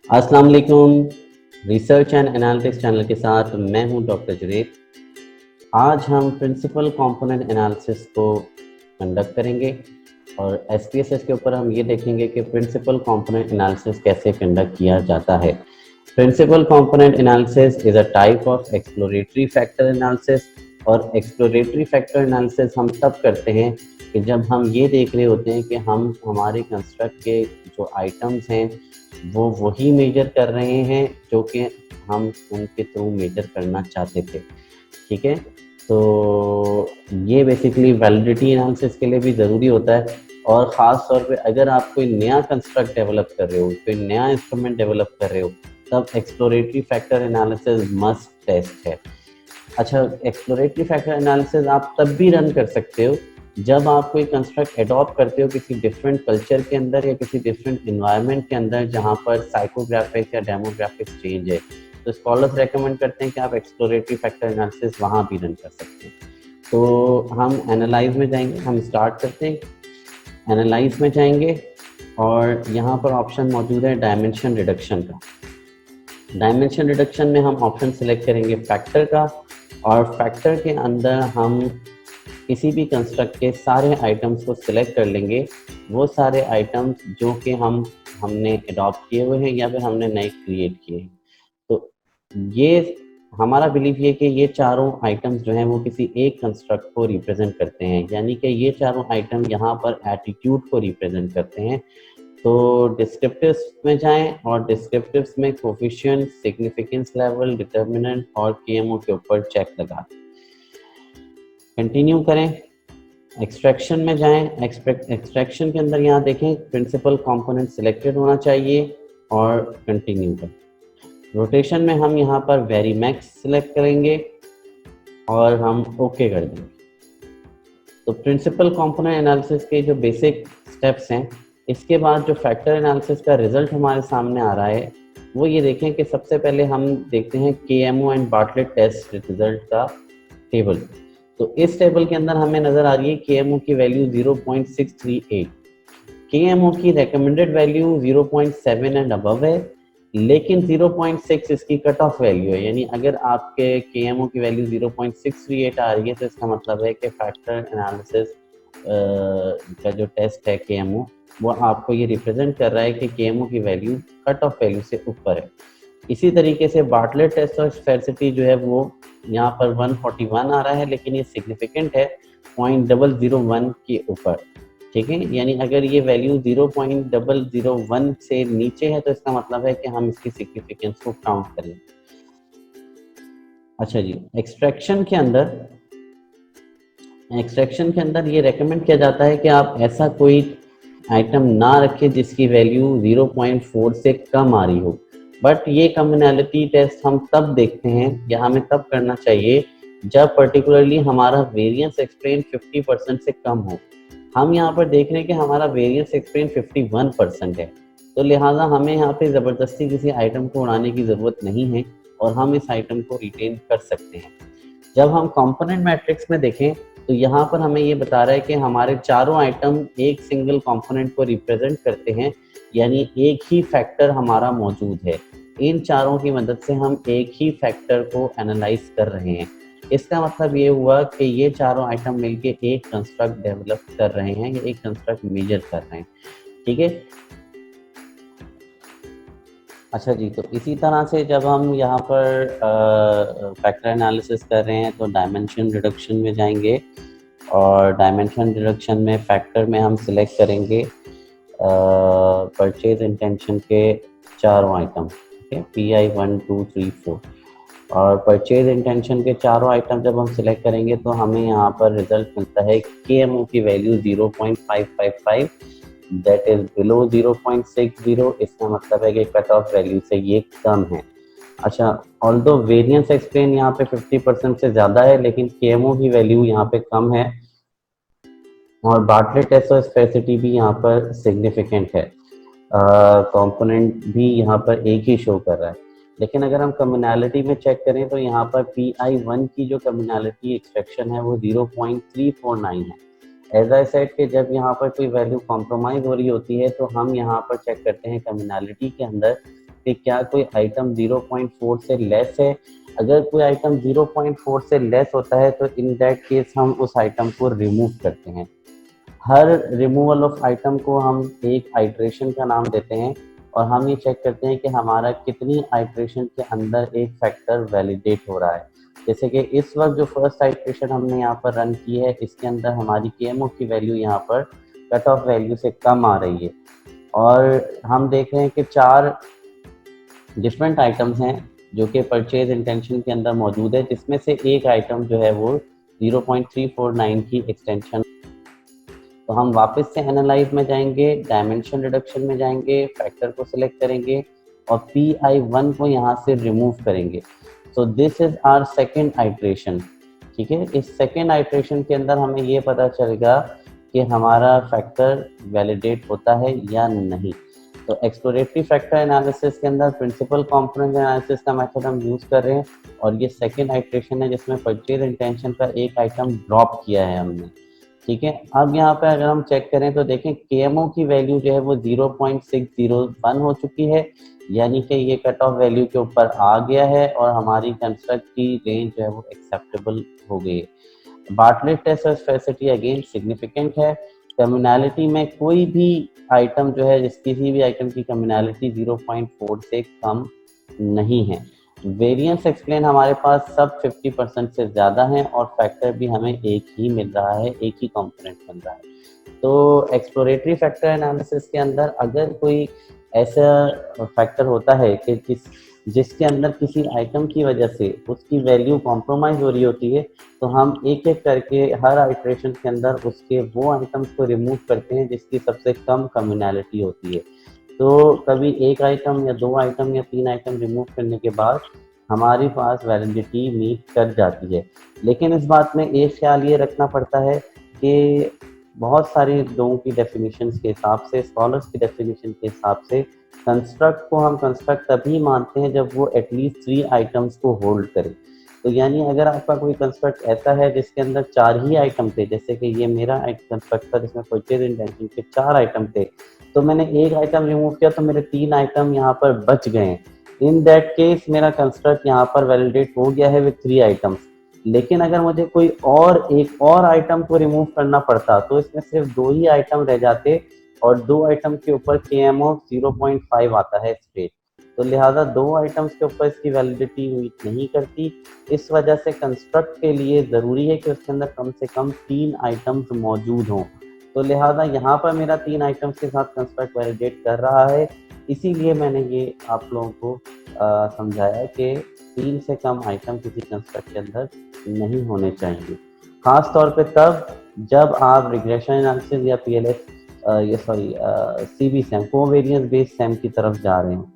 अस्सलाम वालेकुम। Research and analytics channel के साथ मैं हूं डॉक्टर जुनैद। आज हम प्रिंसिपल कंपोनेंट एनालिसिस को कंडक्ट करेंगे और एसपीएसएस के ऊपर हम ये देखेंगे कि प्रिंसिपल कंपोनेंट एनालिसिस कैसे कंडक्ट किया जाता है। Principal component analysis is a type of exploratory factor analysis. और एक्सप्लोरेटरी फैक्टर एनालिसिस हम तब करते हैं कि जब हम ये देख रहे होते हैं कि हम हमारे कंस्ट्रक्ट के जो आइटम्स हैं वो वही मेजर कर रहे हैं जो कि हम उनके थ्रू मेजर करना चाहते थे। ठीक है, तो ये बेसिकली वैलिडिटी एनालिसिस के लिए भी ज़रूरी होता है। और ख़ास तौर पे अगर आप कोई नया कंस्ट्रक्ट डेवलप कर रहे हो, कोई नया इंस्ट्रूमेंट डेवलप कर रहे हो, तब exploratory factor analysis must test है। अच्छा, एक्सप्लोरेटरी फैक्टर एनालिसिस आप तब भी रन कर सकते हो जब आप कोई कंस्ट्रक्ट एडॉप्ट करते हो किसी डिफरेंट कल्चर के अंदर या किसी डिफरेंट इन्वायरमेंट के अंदर जहाँ पर साइकोग्राफिक्स या डेमोग्राफिक्स चेंज है। तो स्कॉलर्स रेकमेंड करते हैं कि आप एक्सप्लोरेटरी फैक्टर एनालिसिस वहाँ भी रन कर सकते हैं। तो हम एनालाइज में जाएंगे, हम स्टार्ट करते हैं। एनालाइज में जाएंगे और यहाँ पर ऑप्शन मौजूद है डायमेंशन रिडक्शन का। डायमेंशन रिडक्शन में हम ऑप्शन सेलेक्ट करेंगे फैक्टर का, और फैक्टर के अंदर हम किसी भी कंस्ट्रक्ट के सारे आइटम्स को सिलेक्ट कर लेंगे, वो सारे आइटम्स जो कि हमने अडॉप्ट किए हुए हैं या फिर हमने नए क्रिएट किए हैं। तो ये हमारा बिलीव ये कि ये चारों आइटम्स जो हैं वो किसी एक कंस्ट्रक्ट को रिप्रेजेंट करते हैं, यानी कि ये चारों आइटम यहाँ पर एटीट्यूड को रिप्रेजेंट करते हैं। तो डिस्क्रिप्टिव्स में जाएं और डिस्क्रिप्टिव्स में कोफिशिएंट, सिग्निफिकेंस लेवल, डिटर्मिनेंट और केएमओ के ऊपर चेक लगा कंटिन्यू करें। एक्सट्रैक्शन में जाएं। एक्सट्रैक्शन के अंदर यहाँ देखें प्रिंसिपल कंपोनेंट सिलेक्टेड होना चाहिए और कंटिन्यू करें। रोटेशन में हम यहाँ पर वेरी मैक्स सिलेक्ट करेंगे और हम ओके कर देंगे। तो प्रिंसिपल कंपोनेंट एनालिसिस के जो बेसिक स्टेप्स हैं, इसके बाद जो फैक्टर एनालिसिस का रिजल्ट हमारे सामने आ रहा है वो ये देखें कि सबसे पहले हम देखते हैं केएमओ एंड बार्टलेट टेस्ट रिजल्ट का टेबल। तो इस टेबल के अंदर हमें नजर आ रही है केएमओ की वैल्यू 0.638, केएमओ की रेकमेंडेड वैल्यू 0.7 एंड अबव है, लेकिन 0.6 इसकी कट ऑफ वैल्यू है। यानी अगर आपके केएमओ की वैल्यू 0.638 आ रही है तो इसका मतलब है कि फैक्टर एनालिसिस का जो टेस्ट है केएमओ, वो आपको ये रिप्रेजेंट कर रहा है कि केएमओ की वैल्यू कट ऑफ वैल्यू से ऊपर है। इसी तरीके से बार्टलेट टेस्ट और स्पेसिफिसिटी जो है वो यहाँ पर 141 आ रहा है, लेकिन ये सिग्निफिकेंट है 0.001 के ऊपर। ठीक है, यानी अगर ये वैल्यू 0.001 से नीचे है तो इसका मतलब है कि हम इसकी सिग्निफिकेंस को काउंट करें। अच्छा जी, एक्सट्रैक्शन के अंदर ये रेकमेंड किया जाता है कि आप ऐसा कोई आइटम ना रखें जिसकी वैल्यू 0.4 से कम आ रही हो। बट ये कम्युनैलिटी टेस्ट हम तब देखते हैं या हमें तब करना चाहिए जब पर्टिकुलरली हमारा वेरिएंस एक्सप्लेन 50% से कम हो। हम यहाँ पर देख रहे हैं कि हमारा वेरिएंस एक्सप्लेन 51% है, तो लिहाजा हमें यहाँ पे ज़बरदस्ती किसी आइटम को उड़ाने की ज़रूरत नहीं है और हम इस आइटम को रिटेन कर सकते हैं। जब हम कंपोनेंट मैट्रिक्स में देखें तो यहाँ पर हमें ये बता रहा है कि हमारे चारों आइटम एक सिंगल कंपोनेंट को रिप्रेजेंट करते हैं, यानी एक ही फैक्टर हमारा मौजूद है। इन चारों की मदद से हम एक ही फैक्टर को एनालाइज कर रहे हैं। इसका मतलब ये हुआ कि ये चारों आइटम मिलके एक कंस्ट्रक्ट डेवलप कर रहे हैं या एक कंस्ट्रक्ट मेजर कर रहे हैं। ठीक है, अच्छा जी, तो इसी तरह से जब हम यहाँ पर फैक्टर एनालिसिस कर रहे हैं तो डायमेंशन रिडक्शन में जाएंगे और डायमेंशन रिडक्शन में फैक्टर में हम सिलेक्ट करेंगे परचेज इंटेंशन के चारों आइटम। ठीक है, PI 1 2 3 4, और परचेज इंटेंशन के चारों आइटम जब हम सिलेक्ट करेंगे तो हमें यहाँ पर रिजल्ट मिलता है KMO की वैल्यू 0.555, दैट इज बिलो 0.60। इसका मतलब है कि कट ऑफ वैल्यू से ये कम है। अच्छा, ऑल्दो वेरिएंस एक्सप्लेन यहाँ पे 50% से ज़्यादा है, लेकिन KMO की वैल्यू यहाँ पे कम है और बार्टलेट टेस्ट और स्पेसिफिसिटी भी यहाँ पर सिग्निफिकेंट है। कंपोनेंट भी यहाँ पर एक ही शो कर रहा है। लेकिन अगर हम कम्युनैलिटी में चेक करें तो यहाँ पर PI1 की जो कम्युनैलिटी एक्सट्रैक्शन है वो 0.349 है। एज आई सेड कि जब यहाँ पर कोई वैल्यू कॉम्प्रोमाइज हो रही होती है तो हम यहाँ पर चेक करते हैं कम्युनैलिटी के अंदर कि क्या कोई आइटम 0.4 से लेस है। अगर कोई आइटम 0.4 से लेस होता है तो इन दैट केस हम उस आइटम को रिमूव करते हैं। हर रिमूवल ऑफ आइटम को हम एक आइट्रेशन का नाम देते हैं और हम ये चेक करते हैं कि हमारा कितनी आइट्रेशन के अंदर एक फैक्टर वैलिडेट हो रहा है। जैसे कि इस वक्त जो फर्स्ट आइट्रेशन हमने यहाँ पर रन की है, इसके अंदर हमारी KMO की वैल्यू यहाँ पर कट ऑफ वैल्यू से कम आ रही है और हम देख रहे हैं कि 4 डिफरेंट आइटम्स हैं जो कि परचेज इंटेंशन के अंदर मौजूद है, जिसमें से एक आइटम जो है वो 0.349 की एक्सटेंशन। तो हम वापस से एनालाइज में जाएंगे, डायमेंशन रिडक्शन में जाएंगे, फैक्टर को सिलेक्ट करेंगे और PI1 को यहाँ से रिमूव करेंगे। So this is our second iteration. ठीक है, इस सेकेंड आइट्रेशन के अंदर हमें ये पता चलेगा कि हमारा फैक्टर वैलिडेट होता है या नहीं। तो एक्सप्लोरेटरी फैक्टर एनालिसिस के अंदर प्रिंसिपल कंपोनेंट एनालिसिस का मेथड हम यूज कर रहे हैं और ये सेकेंड आइट्रेशन है जिसमें परचेज इंटेंशन का एक आइटम ड्रॉप किया है हमने। ठीक है, अब यहाँ पे अगर हम चेक करें तो देखें KMO की वैल्यू जो है वो 0.601 हो चुकी है, यानी कि ये कट ऑफ वैल्यू के ऊपर आ गया है और हमारी कंस्ट्रक्ट की रेंज जो है वो एक्सेप्टेबल हो गई है। Bartlett test specificity again significant है। कम्युनैलिटी में कोई भी आइटम जो है, किसी भी आइटम की कम्युनैलिटी 0.4 से कम नहीं है। वेरिएंस एक्सप्लेन हमारे पास सब 50% से ज़्यादा हैं और फैक्टर भी हमें एक ही मिल रहा है, एक ही कंपोनेंट मिल रहा है। तो एक्सप्लोरेटरी फैक्टर एनालिसिस के अंदर अगर कोई ऐसा फैक्टर होता है कि जिसके अंदर किसी आइटम की वजह से उसकी वैल्यू कॉम्प्रोमाइज हो रही होती है, तो हम एक एक करके हर आइट्रेशन के अंदर उसके वो आइटम्स को रिमूव करते हैं जिसकी सबसे कम कम्युनैलिटी होती है। तो कभी एक आइटम या 2 आइटम या 3 आइटम रिमूव करने के बाद हमारे पास वैलिडिटी मीट कर जाती है। लेकिन इस बात में एक ख्याल ये रखना पड़ता है कि बहुत सारे लोगों की डेफिनेशन के हिसाब से, स्कॉलर्स की डेफिनेशन के हिसाब से, कंस्ट्रक्ट को हम कंस्ट्रक्ट तभी मानते हैं जब वो एटलीस्ट 3 आइटम्स को होल्ड करे। तो यानी अगर आपका कोई कंस्ट्रक्ट ऐसा है जिसके अंदर 4 ही आइटम थे, जैसे कि ये मेरा कंस्ट्रक्ट था जिसमें परचेज इंटेंशन के 4 आइटम थे, तो मैंने एक आइटम रिमूव किया तो मेरे 3 आइटम यहाँ पर बच गए। इन दैट केस मेरा कंस्ट्रक्ट यहाँ पर वैलिडेट हो गया है विद 3 आइटम्स। लेकिन अगर मुझे कोई एक और आइटम को रिमूव करना पड़ता तो इसमें सिर्फ 2 ही आइटम रह जाते और 2 आइटम के ऊपर KMO 0.5 आता है स्ट्रेट। तो लिहाजा 2 आइटम्स के ऊपर इसकी वैलिडिटी मीट नहीं करती। इस वजह से कंस्ट्रक्ट के लिए ज़रूरी है कि उसके अंदर कम से कम 3 आइटम्स मौजूद हों। तो लिहाजा यहाँ पर मेरा 3 आइटम्स के साथ कंस्ट्रक्ट वैलिडेट कर रहा है, इसीलिए मैंने ये आप लोगों को समझाया कि 3 से कम आइटम किसी कंस्ट्रक्ट के अंदर नहीं होने चाहिए। खास तौर पे तब जब आप रिग्रेशन एनालिसिस या CBSEM कोवेरिएंस बेस्ड सेम की तरफ जा रहे हैं।